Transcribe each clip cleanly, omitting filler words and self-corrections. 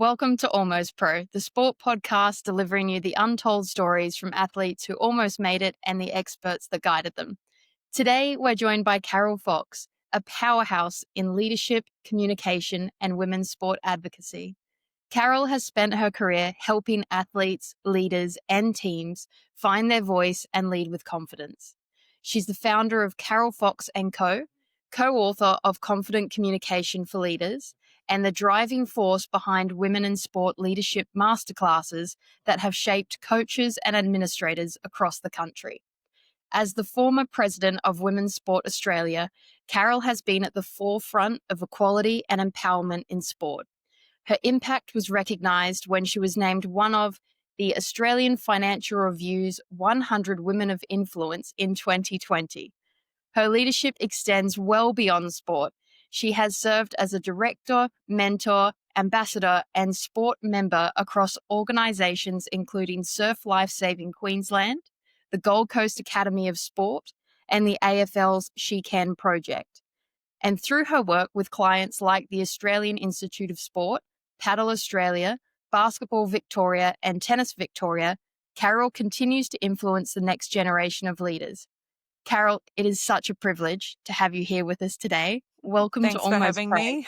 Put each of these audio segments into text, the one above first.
Welcome to Almost Pro, the sport podcast delivering you the untold stories from athletes who almost made it and the experts that guided them. Today, we're joined by Carol Fox, a powerhouse in leadership, communication, and women's sport advocacy. Carol has spent her career helping athletes, leaders, and teams find their voice and lead with confidence. She's the founder of Carol Fox & co-author of Confident Communication for Leaders, and the driving force behind women in sport leadership masterclasses that have shaped coaches and administrators across the country. As the former president of Women's Sport Australia, Carol has been at the forefront of equality and empowerment in sport. Her impact was recognised when she was named one of the Australian Financial Review's 100 Women of Influence in 2020. Her leadership extends well beyond sport. She has served as a director, mentor, ambassador, and sport member across organisations including Surf Life Saving Queensland, the Gold Coast Academy of Sport, and the AFL's She Can project. And through her work with clients like the Australian Institute of Sport, Paddle Australia, Basketball Victoria, and Tennis Victoria, Carol continues to influence the next generation of leaders. Carol, it is such a privilege to have you here with us today. Welcome to Thanks for Almost having Pro. me.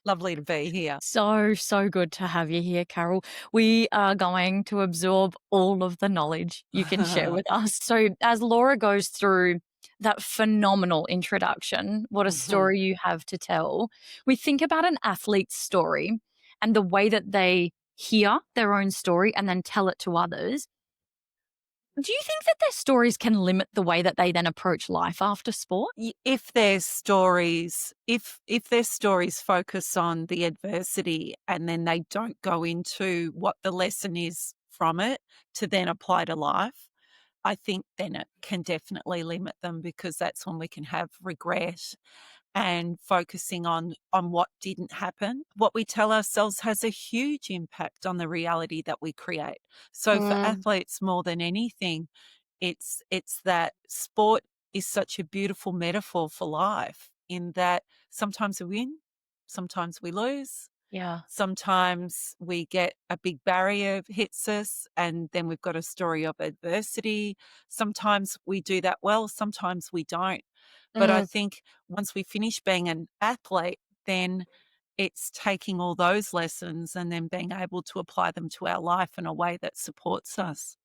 Lovely to be here. So good to have you here, Carol. We are going to absorb all of the knowledge you can share with us. So, as Laura goes through that phenomenal introduction, what a story you have to tell, we think about an athlete's story and the way that they hear their own story and then tell it to others. Do you think that their stories can limit the way that they then approach life after sport? If their stories, if their stories focus on the adversity and then they don't go into what the lesson is from it to then apply to life, I think then it can definitely limit them, because that's when we can have regret and focusing on what didn't happen. What we tell ourselves has a huge impact on the reality that we create. So for athletes, more than anything, it's that sport is such a beautiful metaphor for life, in that sometimes we win, sometimes we lose. Yeah. Sometimes we get a big barrier hits us and then we've got a story of adversity. Sometimes we do that well, sometimes we don't. But I think once we finish being an athlete, then it's taking all those lessons and then being able to apply them to our life in a way that supports us.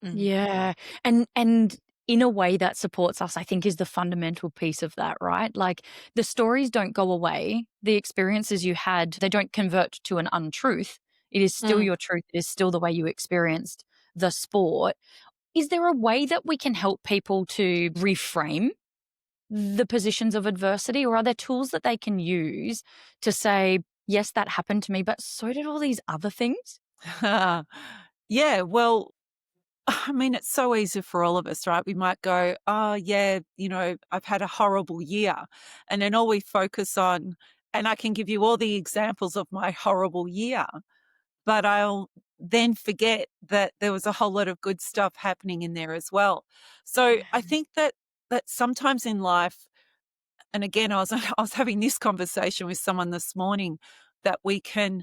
Yeah. And in a way that supports us, I think, is the fundamental piece of that, right? Like, the stories don't go away. The experiences you had, they don't convert to an untruth. It is still your truth. It is still the way you experienced the sport. Is there a way that we can help people to reframe the positions of adversity, or are there tools that they can use to say, yes, that happened to me, but so did all these other things? Yeah, well, I mean, it's so easy for all of us, right? We might go, oh, yeah, I've had a horrible year. And then all we focus on, and I can give you all the examples of my horrible year, but I'll then forget that there was a whole lot of good stuff happening in there as well. So I think that sometimes in life, and again, I was having this conversation with someone this morning, that we can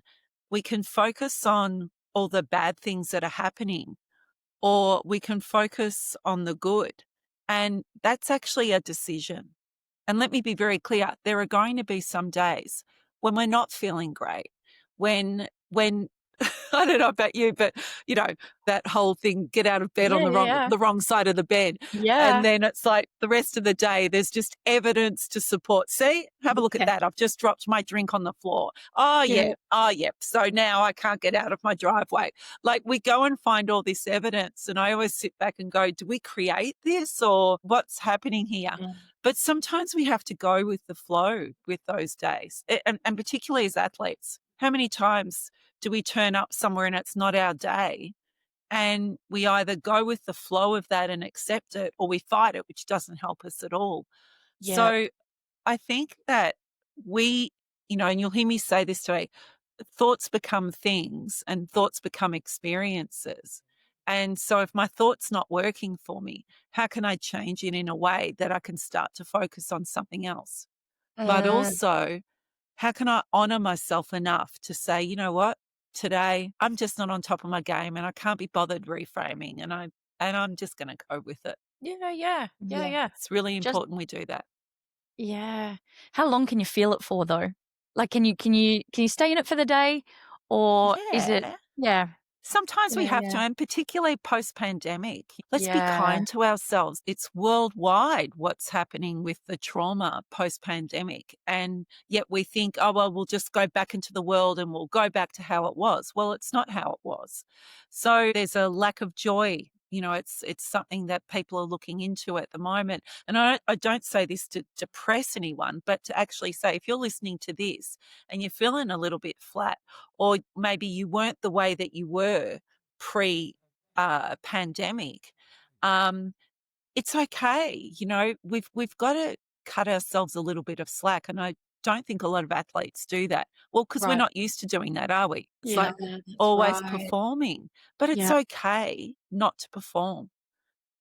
focus on all the bad things that are happening, or we can focus on the good. And that's actually a decision. And let me be very clear, there are going to be some days when we're not feeling great, when I don't know about you, but that whole thing, get out of bed on Yeah, yeah, the wrong side of the bed. And yeah. then it's like the rest of the day, there's just evidence to support. See, have a look at Yeah, that. I've just dropped my drink on the floor. Oh, yeah, yeah. Oh, yeah. So now I can't get out of my driveway. Like, we go and find all this evidence. And I always sit back and go, do we create this, or what's happening here? yeah. But sometimes we have to go with the flow with those days. And particularly as athletes, how many times do we turn up somewhere and it's not our day? And we either go with the flow of that and accept it, or we fight it, which doesn't help us at all. Yeah. So I think that we, and you'll hear me say this today, thoughts become things and thoughts become experiences. And so if my thought's not working for me, how can I change it in a way that I can start to focus on something else? But Mm, also, How can I honor myself enough to say, you know what, today I'm just not on top of my game and I can't be bothered reframing and I'm just going to go with it. Yeah, yeah, yeah, Yeah. yeah. It's really Just important we do that. yeah. How long can you feel it for though? Like, can you stay in it for the day, or is it? Yeah. Yeah, Sometimes we yeah, have to, yeah, and particularly post-pandemic. Let's be yeah. kind to ourselves. It's worldwide what's happening with the trauma post-pandemic. And yet we think, oh, well, we'll just go back into the world and we'll go back to how it was. Well, it's not how it was. So there's a lack of joy. It's something that people are looking into at the moment. And I don't say this to depress anyone, but to actually say, if you're listening to this and you're feeling a little bit flat, or maybe you weren't the way that you were pre pandemic, um, it's okay. We've got to cut ourselves a little bit of slack. And I don't think a lot of athletes do that. Well, because we're Right. not used to doing that, are we? It's Yeah, like that's always right. performing. But it's Yeah. okay not to perform.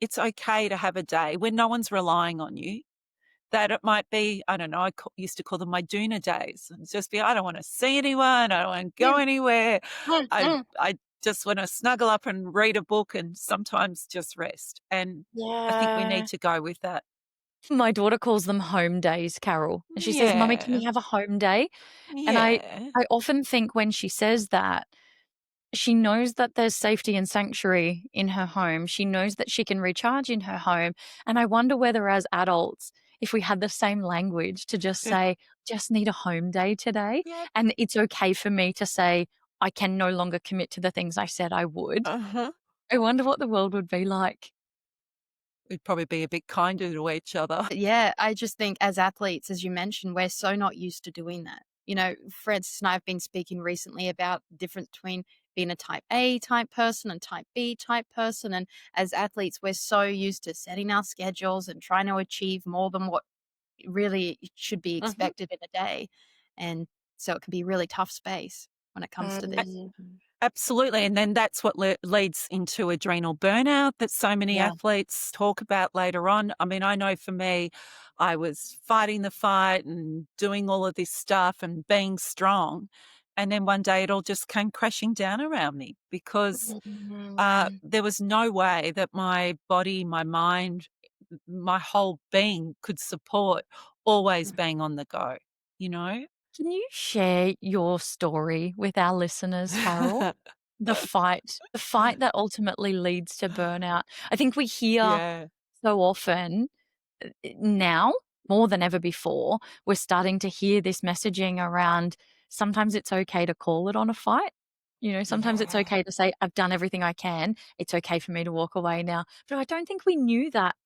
It's okay to have a day when no one's relying on you, that it might be, I don't know, used to call them my doona days. It's just be, I don't want to see anyone. I don't want to go Mm, anywhere. mm, I, mm. I just want to snuggle up and read a book and sometimes just rest. And I think we need Yeah. to go with that. My daughter calls them home days, Carol, and she says, "Mummy, can Yeah. we have a home day?" And I Yeah. I often think when she says that, she knows that there's safety and sanctuary in her home. She knows that she can recharge in her home, and I wonder whether as adults, if we had the same language to just Yeah. say, "Just need a home day today," Yep. and it's okay for me to say, "I can no longer commit to the things I said I would." Uh-huh. I wonder what the world would be like. We'd probably be a bit kinder to each other. Yeah, I just think as athletes, as you mentioned, we're so not used to doing that. Francis and I have been speaking recently about the difference between being a type A type person and type B type person. And as athletes, we're so used to setting our schedules and trying to achieve more than what really should be Mhm. expected in a day. And so it can be a really tough space when it comes to this. Absolutely. And then that's what leads into adrenal burnout that so many Yeah. athletes talk about later on. I mean, I know for me, I was fighting the fight and doing all of this stuff and being strong. And then one day it all just came crashing down around me because Mm. there was no way that my body, my mind, my whole being could support always being on the go, you know? Can you share your story with our listeners, Carol? The fight that ultimately leads to burnout. I think we hear Yeah. so often now, more than ever before, we're starting to hear this messaging around sometimes it's okay to call it on a fight. Sometimes it's Yeah. okay to say, I've done everything I can. It's okay for me to walk away now. But I don't think we knew that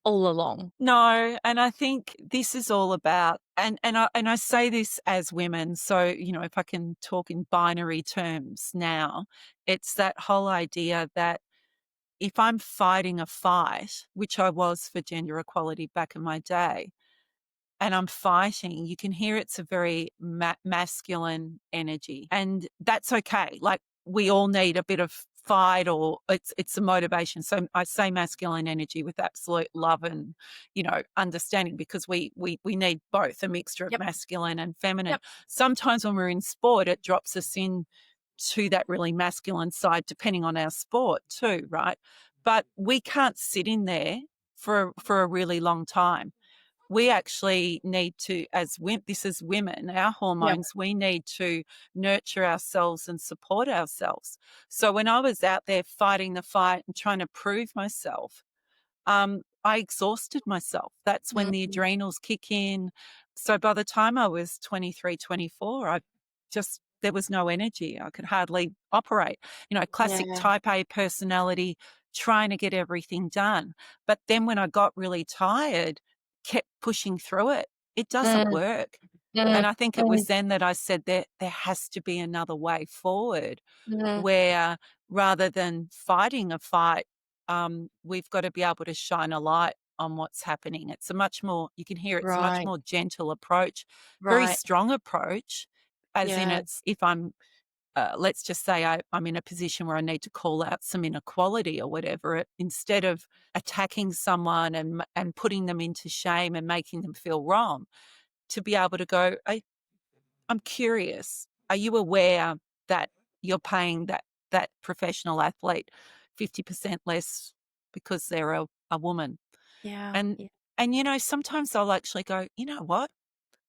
all along. No, and I think this is all about, and I say this as women, so if I can talk in binary terms now, it's that whole idea that if I'm fighting a fight, which I was for gender equality back in my day, and I'm fighting, you can hear it's a very masculine energy, and that's okay. Like we all need a bit of fight, or it's a motivation. So I say masculine energy with absolute love and understanding, because we need both, a mixture of Yep. masculine and feminine. Yep. Sometimes when we're in sport, it drops us in to that really masculine side, depending on our sport too, right? But we can't sit in there for a really long time. We actually need to, as this is women, our Yep. hormones, we need to nurture ourselves and support ourselves. So when I was out there fighting the fight and trying to prove myself, I exhausted myself. That's when the Mm. adrenals kick in. So by the time I was 23, 24, there was no energy. I could hardly operate. Classic Yeah. type A personality, trying to get everything done. But then when I got really tired, kept pushing through it. It doesn't Mm, work. mm, And I think it was mm, then that I said there has to be another way forward, mm. where rather than fighting a fight, we've got to be able to shine a light on what's happening. It's a much more, you can hear it's a much Right. more gentle approach, very Right. strong approach, as in Yeah. it's, if I'm, let's just say I'm in a position where I need to call out some inequality or whatever, instead of attacking someone and putting them into shame and making them feel wrong, to be able to go, I'm curious, are you aware that you're paying that professional athlete 50% less because they're a woman? Yeah. And Yeah. sometimes I'll actually go, "You know what?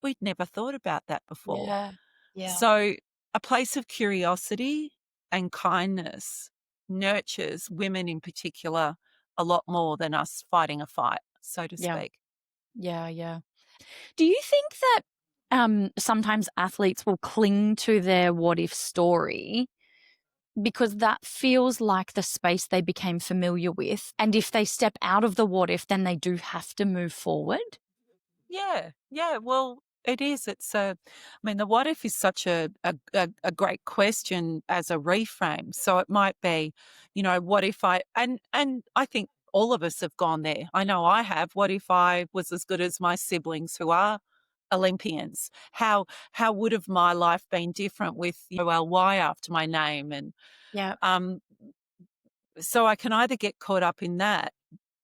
We'd never thought about that before." Yeah. Yeah. So, a place of curiosity and kindness nurtures women in particular a lot more than us fighting a fight, so to Yeah. speak. Yeah. Yeah. Do you think that sometimes athletes will cling to their what if story because that feels like the space they became familiar with? And if they step out of the what if, then they do have to move forward? Yeah, yeah. Well, it is. I mean, the what if is such a great question as a reframe. So it might be, what if and I think all of us have gone there. I know I have. What if I was as good as my siblings who are Olympians? How would have my life been different with OLY after my name? And Yeah. um, so I can either get caught up in that,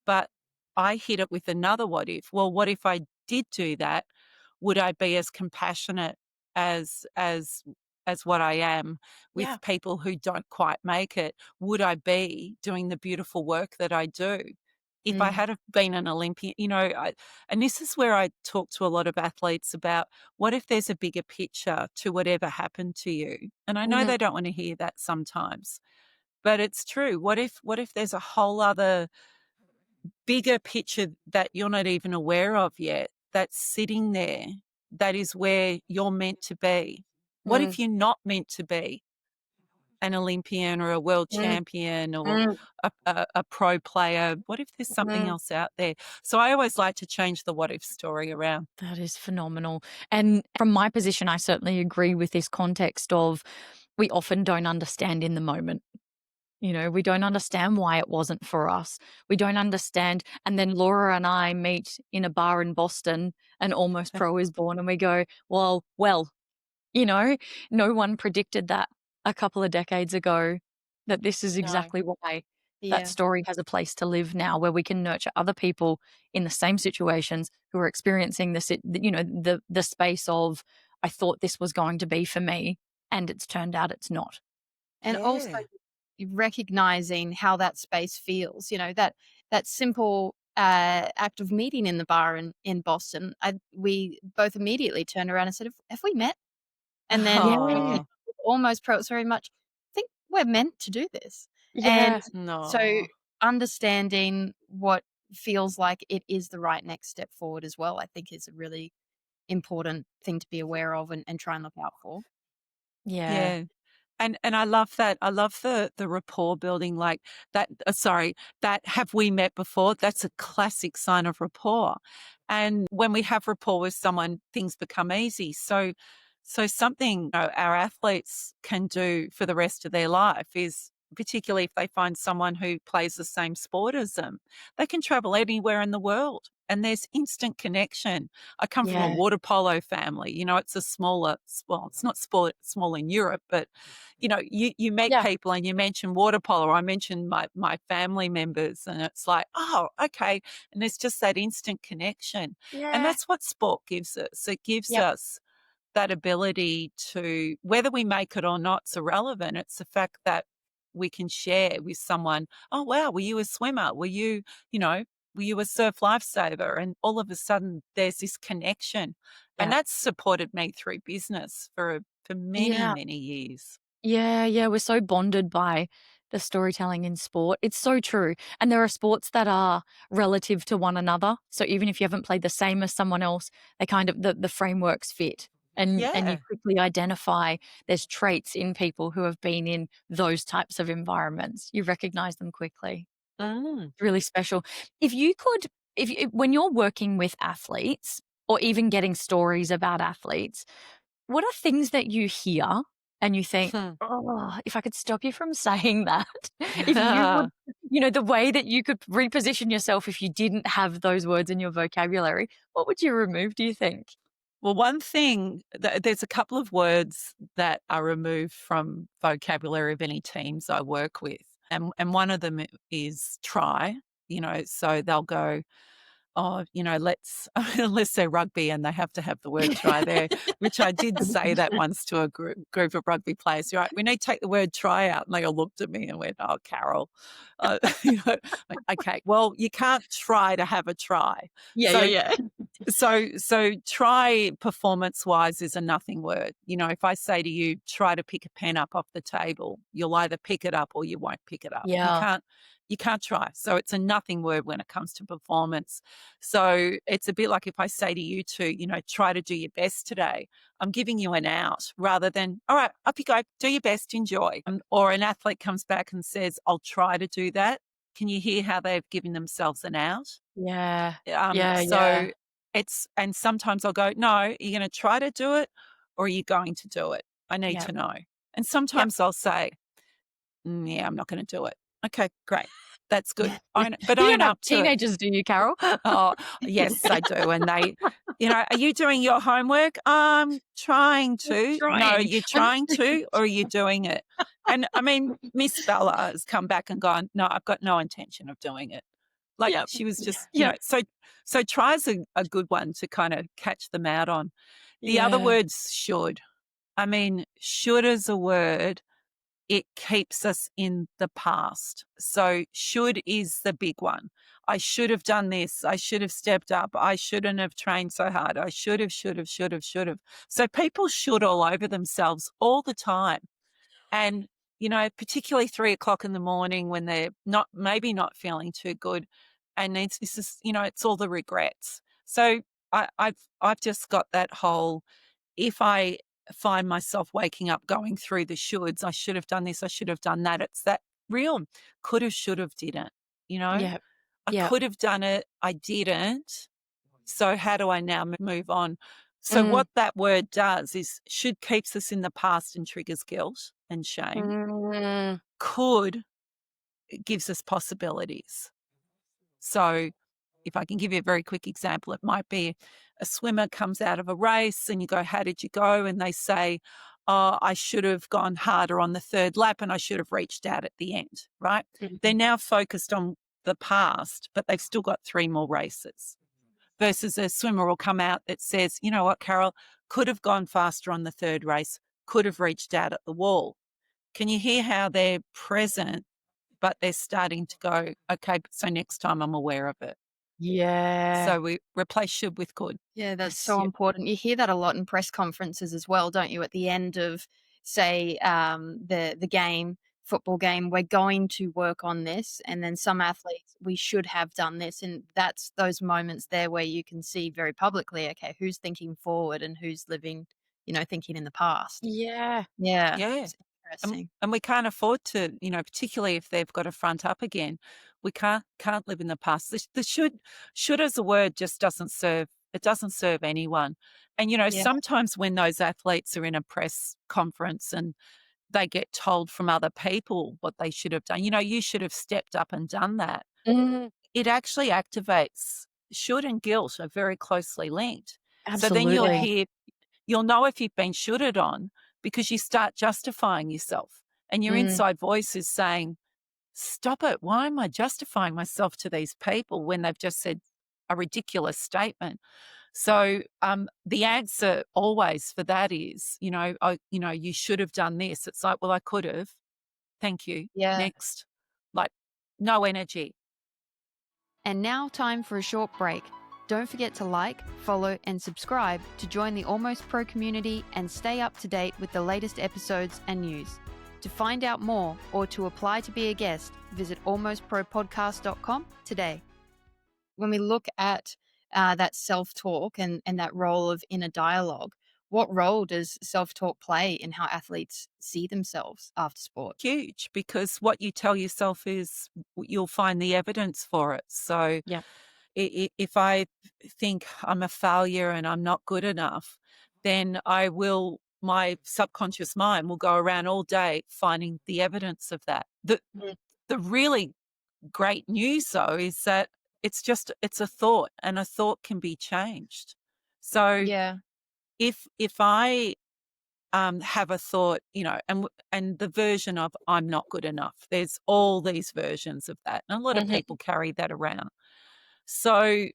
but I hit it with another what if. Well, what if I did do that? Would I be as compassionate as as as what I am Yeah. with people who don't quite make it? Would I be doing the beautiful work that I do? If I Mm. had have been an Olympian, and this is where I talk to a lot of athletes about what if there's a bigger picture to whatever happened to you? And I know Mm. they don't want to hear that sometimes, but it's true. What if there's a whole other bigger picture that you're not even aware of yet that's sitting there that is where you're meant to be? What Mm. if you're not meant to be an Olympian or a world Mm. champion or Mm. a pro player? What if there's something Mm. else out there? So I always like to change the what if story around. That is phenomenal. And from my position, I certainly agree with this context of we often don't understand in the moment. We don't understand why it wasn't for us. We don't understand. And then Laura and I meet in a bar in Boston and Almost Pro is born, and we go, well, you know, no one predicted that a couple of decades ago, that this is No. exactly why that Yeah. story has a place to live now, where we can nurture other people in the same situations who are experiencing the space of, I thought this was going to be for me, and it's turned out it's not. And also Yeah. recognizing how that space feels, that simple act of meeting in the bar in Boston. We both immediately turned around and said, Have we met?" And then when we Yeah. Oh, almost pro, it's very much, I think we're meant to do this. And Yeah. so no. understanding what feels like it is the right next step forward as well, I think is a really important thing to be aware of and try and look out for. Yeah. Yeah. And I love that. I love the rapport building like that. Sorry, that have we met before? That's a classic sign of rapport. And when we have rapport with someone, things become easy. So something our athletes can do for the rest of their life is, particularly if they find someone who plays the same sport as them, they can travel anywhere in the world. And there's instant connection. I come from a Yeah. water polo family. It's a smaller, well, it's not small in Europe, but you meet Yeah. people and you mention water polo. I mentioned my family members, and it's like, oh, okay. And there's just that instant connection. And Yeah. that's what sport gives us. It gives Yep. us that ability to, whether we make it or not, it's irrelevant. It's the fact that we can share with someone, oh, wow, were you a swimmer? You know, were you a surf lifesaver? And all of a sudden there's this connection. And Yeah. that's supported me through business for many, Yeah. many years. Yeah, yeah, we're so bonded by the storytelling in sport. It's so true. And there are sports that are relative to one another. So even if you haven't played the same as someone else, they kind of the frameworks fit. And you Yeah. quickly identify there's traits in people who have been in those types of environments. You recognize them quickly. Mm. It's really special. If you could if you, when you're working with athletes or even getting stories about athletes, what are things that you hear and you think, "Oh, if I could stop you from saying that," if you would the way that you could reposition yourself if you didn't have those words in your vocabulary, what would you remove, do you think? Well, one thing, there's a couple of words that are removed from vocabulary of any teams I work with, and one of them is try. So they'll go, oh, let's unless they're rugby and they have to have the word try there, which I did say that once to a group of rugby players. You're right, we need to take the word try out. And they all looked at me and went, oh, Carol, like, okay, well, you can't try to have a try. Yeah, So yeah, so try performance-wise is a nothing word. If I say to you, try to pick a pen up off the table, you'll either pick it up or you won't pick it up. Yeah. You can't try. So it's a nothing word when it comes to performance. So it's a bit like if I say to you to, try to do your best today, I'm giving you an out rather than, all right, up you go, do your best, enjoy. Or an athlete comes back and says, I'll try to do that. Can you hear how they've given themselves an out? Yeah. Yeah, So yeah. and sometimes I'll go, no, you're going to try to do it or are you going to do it? I need Yep. to know. And Yep. sometimes I'll say, yeah, I'm not going to do it. Okay, great. That's good. But You own don't have up to it. teenagers, do you, Carol? Oh, yes, I do. And they, are you doing your homework? I'm trying to. No, Trying. you're I'm trying to, or are you doing it? And I mean, Miss Bella has come back and gone, no, I've got no intention of doing it. Like Yep. she was just, Yep. so try's a good one to kind of catch them out on. The other Yeah. word's should. I mean, should is a word, it keeps us in the past. So should is the big one. I should have done this. I should have stepped up. I shouldn't have trained so hard. I should have, should have, should have, should have. So people should all over themselves all the time. And, particularly 3 o'clock in the morning when they're maybe not feeling too good. And this is, it's all the regrets. So I've just got that whole, if I find myself waking up going through the shoulds, I should have done this, I should have done that. It's that real could have, should have, didn't, Yep. I Yep. could have done it, I didn't. So how do I now move on? So Mm. what that word does is should keeps us in the past and triggers guilt and shame. Mm. Could it gives us possibilities. So if I can give you a very quick example, it might be a swimmer comes out of a race and you go, how did you go? And they say, oh, I should have gone harder on the third lap and I should have reached out at the end, right? They're Mhm. now focused on the past, but they've still got 3 more races. Versus a swimmer will come out that says, you know what, Carol, could have gone faster on the third race, could have reached out at the wall. Can you hear how they're present, but they're starting to go, okay, so next time I'm aware of it. Yeah. So we replace should with could. yeah. That's Yes. so Yep. important. You hear that a lot in press conferences as well, don't you? At the end of, say, the game, football game, we're going to work on this, and then some athletes, we should have done this, and that's those moments there where you can see very publicly, okay, who's thinking forward and who's living, thinking in the past. Yeah. Yeah, Yeah. it's interesting. And we can't afford to, particularly if they've got a front up again, we can't live in the past. The should as a word just doesn't serve anyone. And, Yeah. sometimes when those athletes are in a press conference and they get told from other people what they should have done, you should have stepped up and done that. Mm. It actually activates should and guilt are very closely linked. So then Absolutely. you'll know if you've been shooted on because you start justifying yourself and your Mm. inside voice is saying, stop it. Why am I justifying myself to these people when they've just said a ridiculous statement? So the answer always for that is, you should have done this. It's like, well, I could have. Thank you. Yeah. Next. Like, no energy. And now, time for a short break. Don't forget to like, follow, and subscribe to join the Almost Pro community and stay up to date with the latest episodes and news. To find out more or to apply to be a guest, visit almostpropodcast.com today. When we look at that self talk and that role of inner dialogue, what role does self talk play in how athletes see themselves after sport? Huge, because what you tell yourself is you'll find the evidence for it. So Yep. if I think I'm a failure and I'm not good enough, then my subconscious mind will go around all day finding the evidence of that. Mm. The really great news though is that it's a thought and a thought can be changed. So Yeah. if I have a thought, and the version of I'm not good enough, there's all these versions of that. And a lot of Mhm. people carry that around. So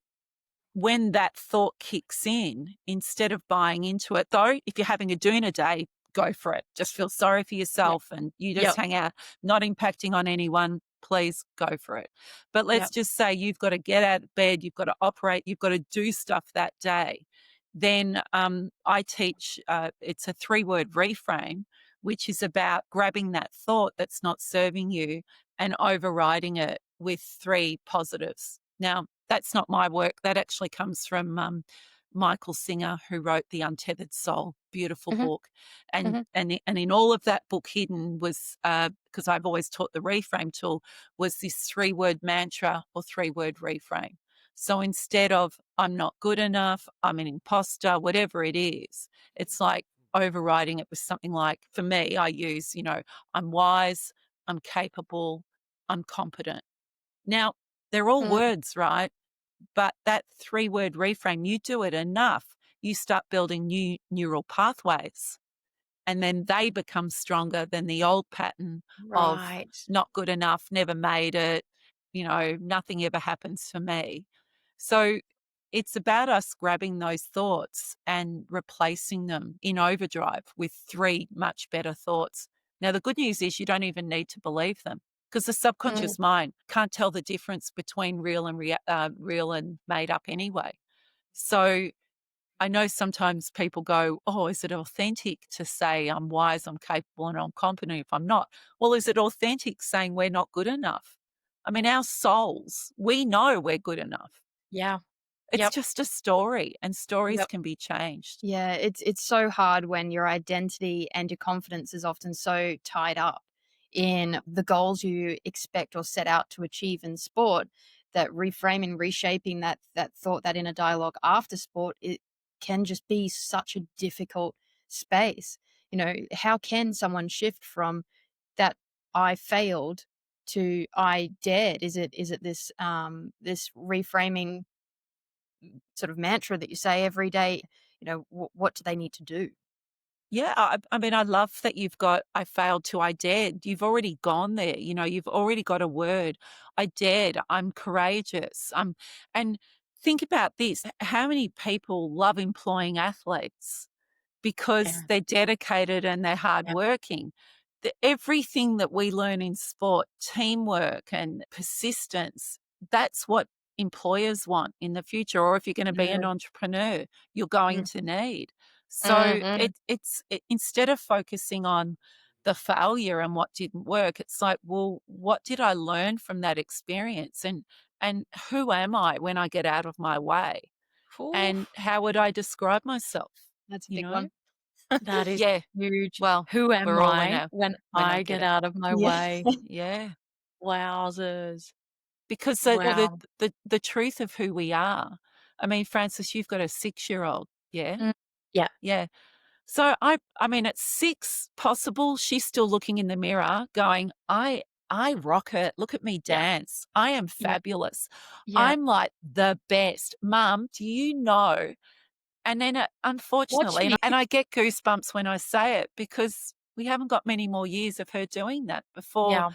when that thought kicks in, instead of buying into it, though, if you're having a doona day, go for it. Just feel sorry for Yep. yourself and you just Yep. hang out, not impacting on anyone. Please go for it. But let's Yep. just say you've got to get out of bed, you've got to operate, you've got to do stuff that day. Then I teach, it's a 3-word reframe, which is about grabbing that thought that's not serving you and overriding it with 3 positives. Now, that's not my work. That actually comes from Michael Singer, who wrote The Untethered Soul, beautiful Mhm. book. And Mhm. and in all of that book hidden was, because I've always taught the reframe tool, was this 3-word mantra or 3-word reframe. So instead of I'm not good enough, I'm an imposter, whatever it is, it's like overriding it with something like, for me, I use, I'm wise, I'm capable, I'm competent. Now, they're all Mm. words, right? But that 3-word reframe, you do it enough, you start building new neural pathways, and then they become stronger than the old pattern of Right. not good enough, never made it, nothing ever happens for me. So it's about us grabbing those thoughts and replacing them in overdrive with 3 much better thoughts. Now, the good news is you don't even need to believe them, because the Mm. subconscious mind can't tell the difference between real and made up anyway. So I know sometimes people go, oh, is it authentic to say I'm wise, I'm capable, and I'm competent if I'm not? Well, is it authentic saying we're not good enough? I mean, our souls, we know we're good enough. Yeah. It's Yep. just a story, and stories Yep. can be changed. Yeah, it's so hard when your identity and your confidence is often so tied up in the goals you expect or set out to achieve in sport, that reframing, reshaping that thought, that inner dialogue after sport, it can just be such a difficult space. How can someone shift from that I failed to I dared? Is it this reframing sort of mantra that you say every day? What do they need to do? Yeah, I mean, I love that you've got, I failed to, I dared. You've already gone there. You've already got a word. I dared. I'm courageous. And think about this. How many people love employing athletes because Yeah. they're dedicated and they're Yep. hardworking? Everything that we learn in sport, teamwork and persistence, that's what employers want in the future. Or if you're going to be an Mm. entrepreneur, you're going Mm. to need. So Mhm. instead of focusing on the failure and what didn't work, it's like, well, what did I learn from that experience? And who am I when I get out of my way? Ooh, And how would I describe myself? That's a You big know? one. that is Yeah. huge. Well, Who am we're all in I a when I I get get it. out of my Yeah. way? Yeah. Wowzers. Because the Wow. the the truth of who we are. I mean, Frances, you've got a 6-year-old, yeah? Mm. Yeah. Yeah. So I mean, at 6, possible, she's still looking in the mirror going, I rock it. Look at me Yeah. dance. I am Yeah. fabulous. Yeah. I'm like the best. Mum, do you know? And then, Watch unfortunately, and me. and I get goosebumps when I say it, because we haven't got many more years of her doing that before Yeah.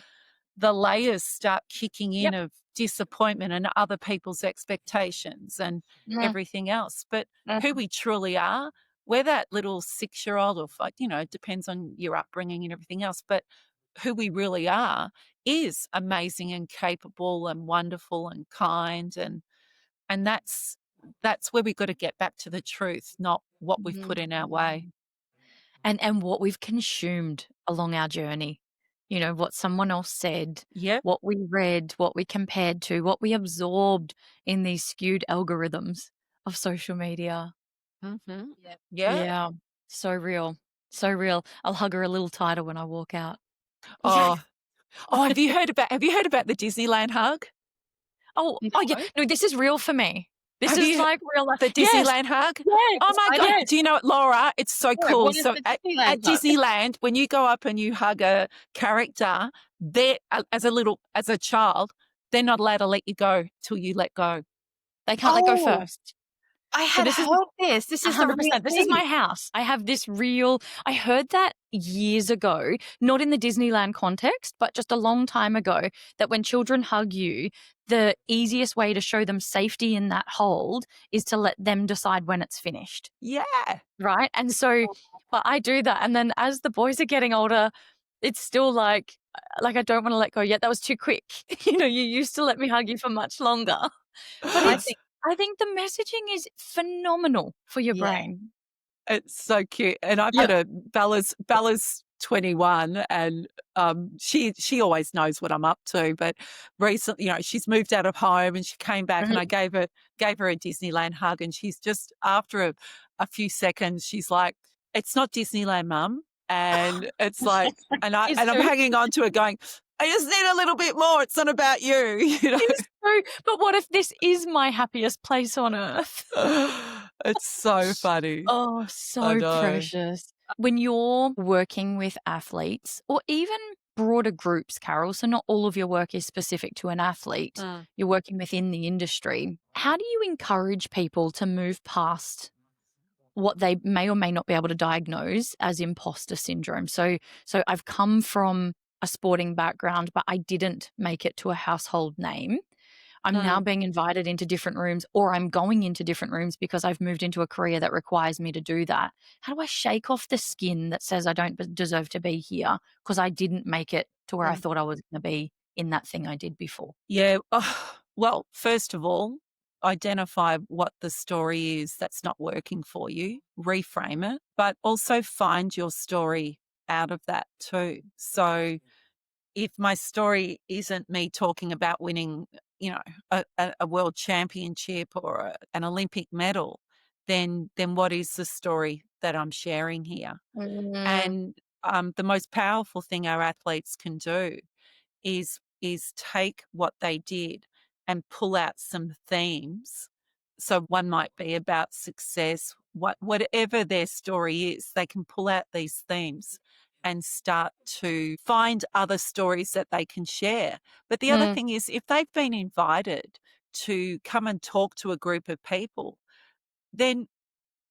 the layers start kicking in Yep. of disappointment and other people's expectations and Mm. everything else. But who Mm. we truly are, we're that little 6-year-old, or it depends on your upbringing and everything else. But who we really are is amazing and capable and wonderful and kind, and that's where we've got to get back to the truth, not what we've put in our way. Mhm. And what we've consumed along our journey. What someone else said, Yep. what we read, what we compared to, what we absorbed in these skewed algorithms of social media. Hmm. Yeah. Yeah. Yeah. So real. So real. I'll hug her a little tighter when I walk out. Yeah. Oh, oh, have you heard about the Disneyland hug? Oh, yeah. No? No, this is real for me. This Have is you like real life. the Yes. Disneyland hug? Yes. Oh my God. Yes. Do you know what, Laura? It's so Yeah, cool. what is So the at Disneyland hug? Disneyland, when you go up and you hug a character, as a child, they're not allowed to let you go till you let go. They can't let go Oh, first. I So had this is heard this. This is the real 100%. This is thing. my house. I have this real I heard that years ago, not in the Disneyland context, but just a long time ago, that when children hug you, the easiest way to show them safety in that hold is to let them decide when it's finished, Yeah. right? And so but I do that, and then as the boys are getting older, it's still like I don't wanna let go yet. That was too quick. You used to let me hug you for much longer. But I it's think I think the messaging is phenomenal for your yeah. brain. It's so cute, and I've Yeah. had Bella's 21, and, she always knows what I'm up to, but recently, she's moved out of home, and she came back, and Mhm. I gave her a Disneyland hug, and she's just after a few seconds, she's like, "It's not Disneyland, Mum," and it's like It's and I'm true. hanging on to it going, "I just need a little bit more, it's not about you," you know? It's true. But what if this is my happiest place on earth? It's so funny. Oh, I so know. precious. When you're working with athletes or even broader groups, Carol, so not all of your work is specific to an athlete, Mm. you're working within the industry. How do you encourage people to move past what they may or may not be able to diagnose as imposter syndrome? So I've come from a sporting background, but I didn't make it to a household name. I'm now Mm. being invited into different rooms, or I'm going into different rooms because I've moved into a career that requires me to do that. How do I shake off the skin that says I don't deserve to be here because I didn't make it to where I Mm. thought I was going to be in that thing I did before? Yeah. Well, first of all, identify what the story is that's not working for you, reframe it, but also find your story out of that too. So if my story isn't me talking about winning, a world championship or an Olympic medal, then what is the story that I'm sharing here? Mm, And the most powerful thing our athletes can do is take what they did and pull out some themes. So one might be about success, whatever their story is, they can pull out these themes and start to find other stories that they can share. But the other mm, thing is if they've been invited to come and talk to a group of people, then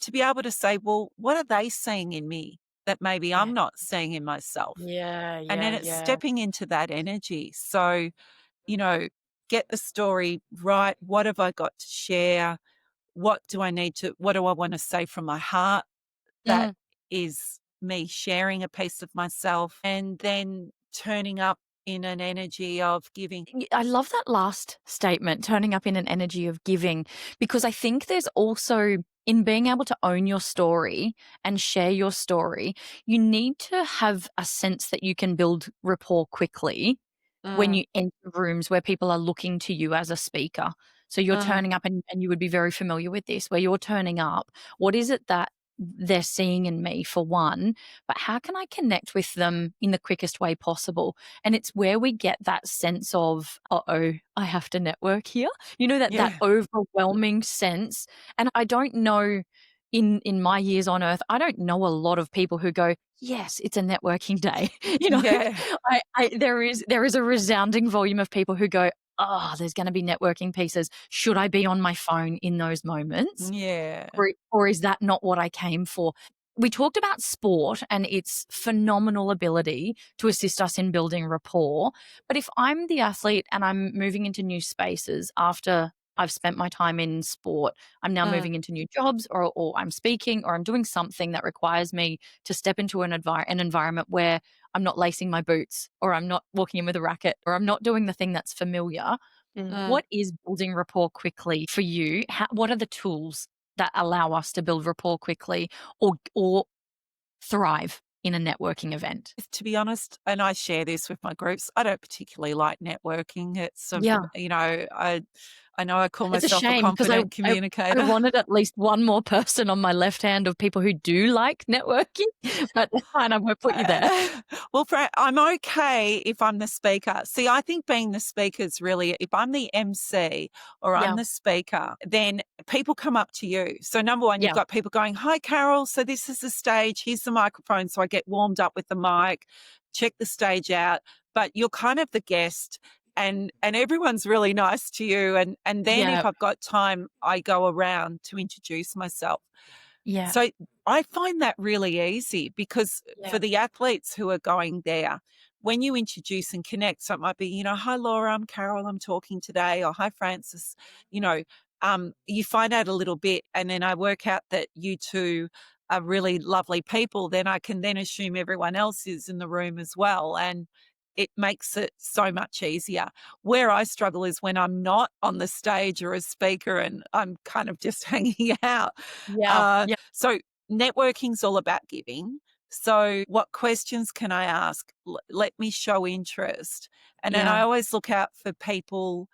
to be able to say, well, what are they seeing in me that maybe yeah. I'm not seeing in myself? Yeah, And yeah, then it's yeah. stepping into that energy. So, you know, get the story right. What have I got to share? What do I want to say from my heart? That Mm. is me sharing a piece of myself and then turning up in an energy of giving. I love that last statement, turning up in an energy of giving, because I think there's also in being able to own your story and share your story, you need to have a sense that you can build rapport quickly when Mm, you enter rooms where people are looking to you as a speaker. So you're mm, turning up, and you would be very familiar with this, where you're turning up. What is it that they're seeing in me, for one, but how can I connect with them in the quickest way possible? And it's where we get that sense of, uh-oh, I have to network here. That yeah. overwhelming sense. And I don't know, in my years on earth, I don't know a lot of people who go, yes, it's a networking day. you know, Yeah. there is a resounding volume of people who go, oh, there's going to be networking pieces. Should I be on my phone in those moments? Yeah. Or is that not what I came for? We talked about sport and its phenomenal ability to assist us in building rapport. But if I'm the athlete and I'm moving into new spaces after I've spent my time in sport, I'm now Mm, moving into new jobs, or I'm speaking, or I'm doing something that requires me to step into an environment where I'm not lacing my boots, or I'm not walking in with a racket, or I'm not doing the thing that's familiar. Mm. mm. What is building rapport quickly for you? What are the tools that allow us to build rapport quickly, or thrive in a networking event? To be honest, and I share this with my groups, I don't particularly like networking. Yeah. I know I call It's a myself a shame because I confident I I communicator. wanted at least one more person on my left hand of people who do like networking, but that's fine, I won't put you there. Well, I'm okay if I'm the speaker. See, I think being the speaker is really, if I'm the MC or I'm Yeah, the speaker, then people come up to you. So, number one, you've yeah. got people going, "Hi, Carol. So, this is the stage. Here's the microphone." So, I get warmed up with the mic, check the stage out. But you're kind of the guest. and everyone's really nice to you. And then Yeah. if I've got time, I go around to introduce myself. Yeah. So I find that really easy because Yeah. for the athletes who are going there, when you introduce and connect, so it might be, hi Laura, I'm Carol, I'm talking today, or hi Francis, you know, you find out a little bit, and then I work out that you two are really lovely people, then I can then assume everyone else is in the room as well. And it makes it so much easier. Where I struggle is when I'm not on the stage or a speaker and I'm kind of just hanging out. Yeah. Yeah. So networking's all about giving. So what questions can I ask? Let me show interest. And then I Yeah. always look out for people,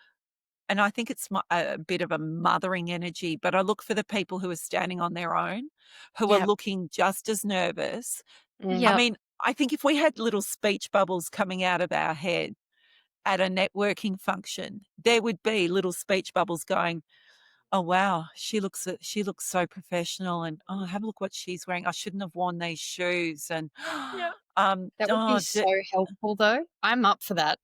and I think it's a bit of a mothering energy, but I look for the people who are standing on their own, who are Yeah. looking just as nervous. I Yeah. mean, I think if we had little speech bubbles coming out of our head at a networking function, there would be little speech bubbles going, "Oh, wow, she looks so professional," and, "Oh, have a look what she's wearing. I shouldn't have worn these shoes," and, Yeah. That would be "Oh, so helpful, though. I'm up for that.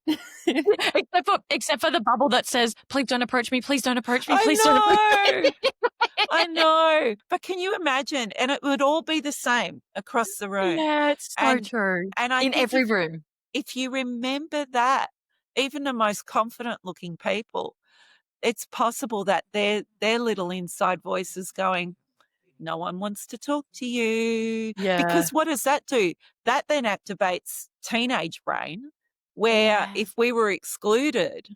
Except for the bubble that says, "Please don't approach me. Please don't approach me. Please don't approach I me." know, I know." But can you imagine? And it would all be the same across the room. Yeah, it's so And true. I In think every room. if you remember that, even the most confident looking people, it's possible that their little inside voice is going, "No one wants to talk to you." Yeah. Because what does that do? That then activates teenage brain, where Yeah. if we were excluded,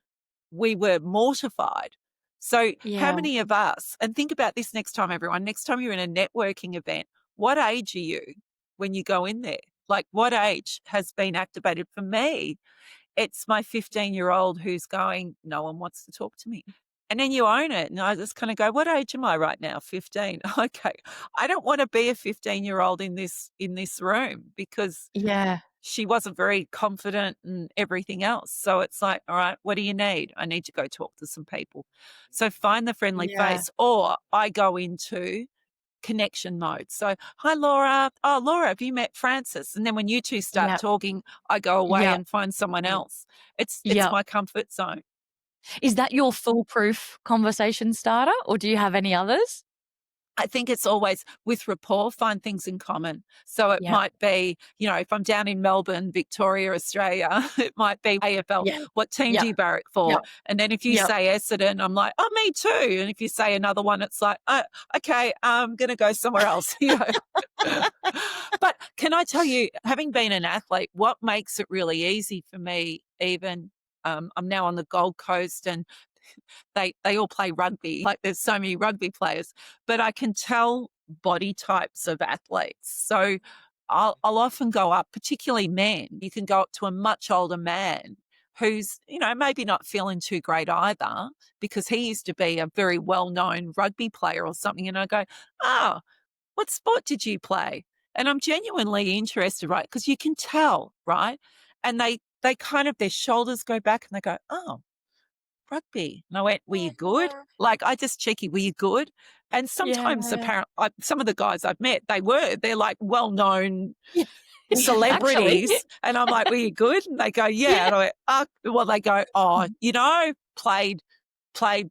we were mortified. So how Yeah. many of us, and think about this next time, everyone, next time you're in a networking event, what age are you when you go in there? Like, what age has been activated? For me, it's my 15-year-old who's going, "No one wants to talk to me." And then you own it. And I just kind of go, "What age am I right now? 15." Okay. I don't want to be a 15-year-old in this room because Yeah. she wasn't very confident and everything else. So it's like, all right, what do you need? I need to go talk to some people. So find the friendly Yeah. face, or I go into connection mode. So, "Hi, Laura. Oh, Laura, have you met Francis?" And then when you two start Yeah. talking, I go away Yeah. and find someone else. It's Yeah. my comfort zone. Is that your foolproof conversation starter, or do you have any others? I think it's always with rapport, find things in common. So it Yeah. might be, if I'm down in Melbourne, Victoria, Australia, it might be AFL. Yeah. What team Yeah. do you barrack Yeah. for? And then if you Yeah. say Essendon, I'm like, "Oh, me too." And if you say another one, it's like, "Oh, okay, I'm going to go somewhere else." But can I tell you, having been an athlete, what makes it really easy for me, even I'm now on the Gold Coast, and they all play rugby. Like, there's so many rugby players, but I can tell body types of athletes. So I'll often go up, particularly men. You can go up to a much older man who's, maybe not feeling too great either, because he used to be a very well-known rugby player or something. And I go, "Oh, what sport did you play?" And I'm genuinely interested, right? Because you can tell, right? And they kind of, their shoulders go back and they go, "Oh, rugby." And I went, "Were you good?" Yeah. Like, I just checky, "Were you good?" And sometimes Yeah. apparently, some of the guys I've met, they're like well-known Yeah. Actually. celebrities. And I'm like, "Were you good?" And they go, "Yeah." Yeah. And I went, "Oh," well, they go, "Oh, played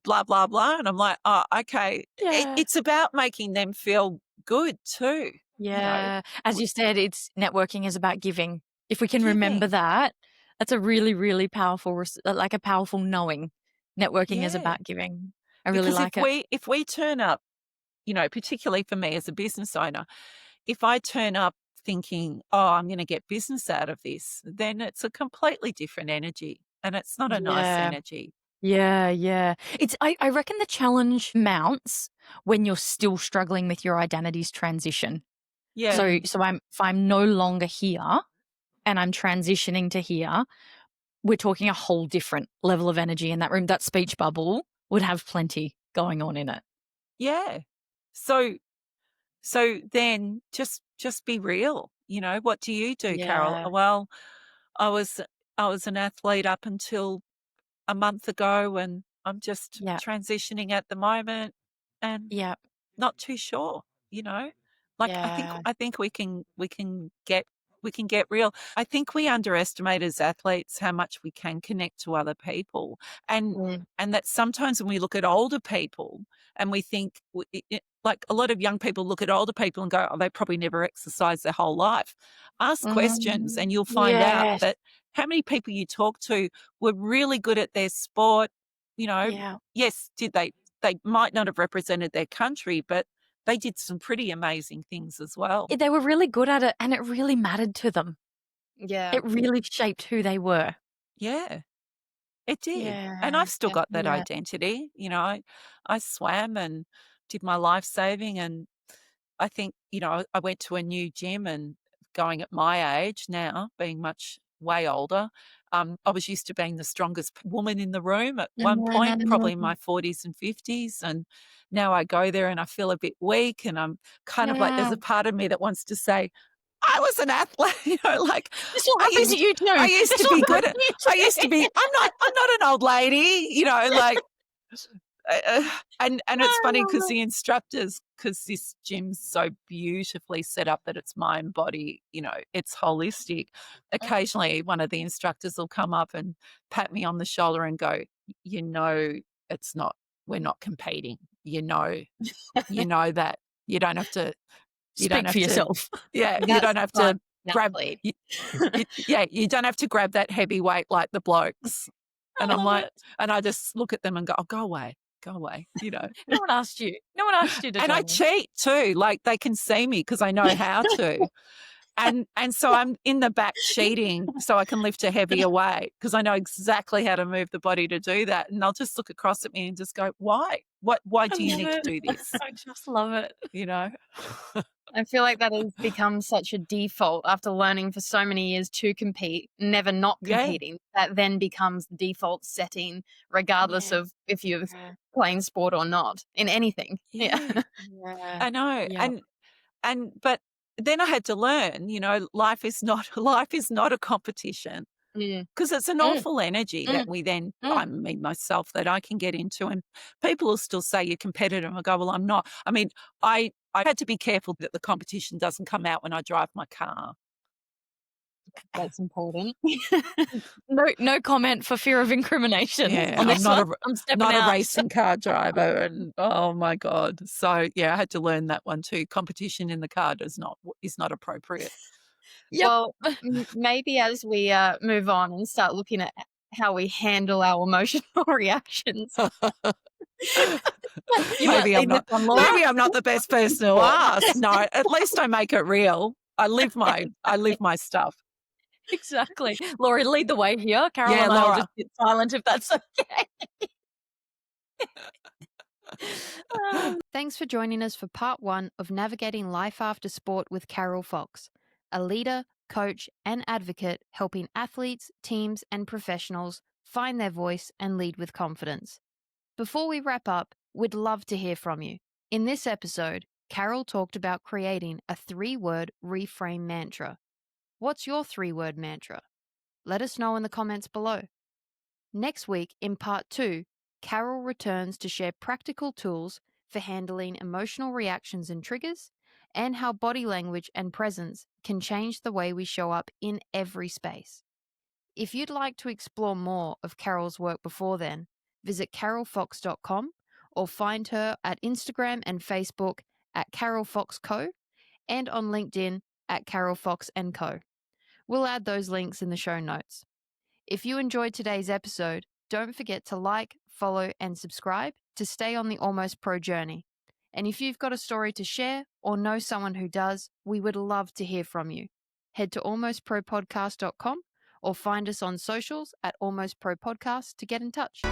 blah, blah, blah." And I'm like, "Oh, okay." Yeah. It's about making them feel good too, you know, Yeah. As you said, it's networking is about giving. If we can remember giving. that, that's a really, really powerful, like a powerful knowing. Networking is Yeah. about giving. I really Because if like it. we turn up, particularly for me as a business owner, if I turn up thinking, "Oh, I'm going to get business out of this," then it's a completely different energy, and it's not a nice Yeah. energy. Yeah, yeah. I reckon the challenge mounts when you're still struggling with your identity's transition. Yeah. So if I'm no longer here and I'm transitioning to here, we're talking a whole different level of energy in that room. That speech bubble would have plenty going on in it. Yeah. So then just be real. What do you do, Carol? Yeah. Well, I was an athlete up until a month ago, and I'm just Yeah. transitioning at the moment, and Yeah. not too sure, you know? Like, I think Yeah. I think we can we can get real. I think we underestimate as athletes how much we can connect to other people, and that sometimes when we look at older people and we think, like a lot of young people look at older people and go, oh, they probably never exercised their whole life. Ask questions and you'll find out Yes. that how many people you talk to were really good at their sport. Yeah. Yes, they might not have represented their country, but they did some pretty amazing things as well. They were really good at it, and it really mattered to them. Yeah. It really shaped who they were. Yeah, it did. And Yeah. I've still got that Yeah. identity. I swam and did my life saving, and I think, I went to a new gym, and going at my age now, being much way older, I was used to being the strongest woman in the room at one point, probably in my 40s and 50s. And now I go there and I feel a bit weak, and I'm kind of like, there's Yeah. a part of me that wants to say, I was an athlete, like This will I happen to used you too. I used This to will be good happen at to you I used to too. be I'm not an old lady, like and it's funny because the instructors, because this gym's so beautifully set up that it's mind, body, it's holistic. Occasionally, one of the instructors will come up and pat me on the shoulder and go, it's not, we're not competing. That you don't have to, you don't Speak for have to, yourself. yeah, you That's don't have not to an grab, athlete. you don't have to grab that heavy weight like the blokes. And I I'm love like, it. and I just look at them and go, oh, go away. No one asked you. No one asked you to And I join them. cheat too. Like they can see me because I know how to. And so I'm in the back cheating so I can lift a heavier weight because I know exactly how to move the body to do that. And they'll just look across at me and just go, why? Why I do you love need to it. do this? I just love it. I feel like that has become such a default after learning for so many years to compete, never not Yeah. competing. That then becomes the default setting, regardless Yeah. of if you're Yeah. playing sport or not, in anything. Yeah. Yeah. I know. Yeah. But then I had to learn, life is not a competition. Mm. Because it's an Mm. awful energy that we then, Mm. I mean, myself, that I can get into. And people will still say you're competitive. I go, well, I'm not. I mean, I had to be careful that the competition doesn't come out when I drive my car. That's important. No comment for fear of incrimination Yeah, on I'm this not one. I'm stepping not a out. racing car driver. And oh my God. So yeah, I had to learn that one too. Competition in the car is not appropriate. Yep. Well, maybe as we move on and start looking at how we handle our emotional reactions. You might Maybe I'm leave this not one, Laura. maybe I'm not the best person to ask. No, at least I make it real. I live my stuff. Exactly. Laurie, lead the way here. Carol Yeah, and I will Laura. just sit silent if that's okay. Thanks for joining us for part 1 of Navigating Life After Sport with Carol Fox, a leader, coach, and advocate helping athletes, teams, and professionals find their voice and lead with confidence. Before we wrap up, we'd love to hear from you. In this episode, Carol talked about creating a 3-word reframe mantra. What's your 3-word mantra? Let us know in the comments below. Next week, in part 2, Carol returns to share practical tools for handling emotional reactions and triggers, and how body language and presence can change the way we show up in every space. If you'd like to explore more of Carol's work before then, visit carolfox.com or find her at Instagram and Facebook at Carol Fox Co. and on LinkedIn at Carol Fox & Co. We'll add those links in the show notes. If you enjoyed today's episode, don't forget to like, follow, and subscribe to stay on the Almost Pro journey. And if you've got a story to share or know someone who does, we would love to hear from you. Head to almostpropodcast.com or find us on socials at Almost Pro Podcast to get in touch.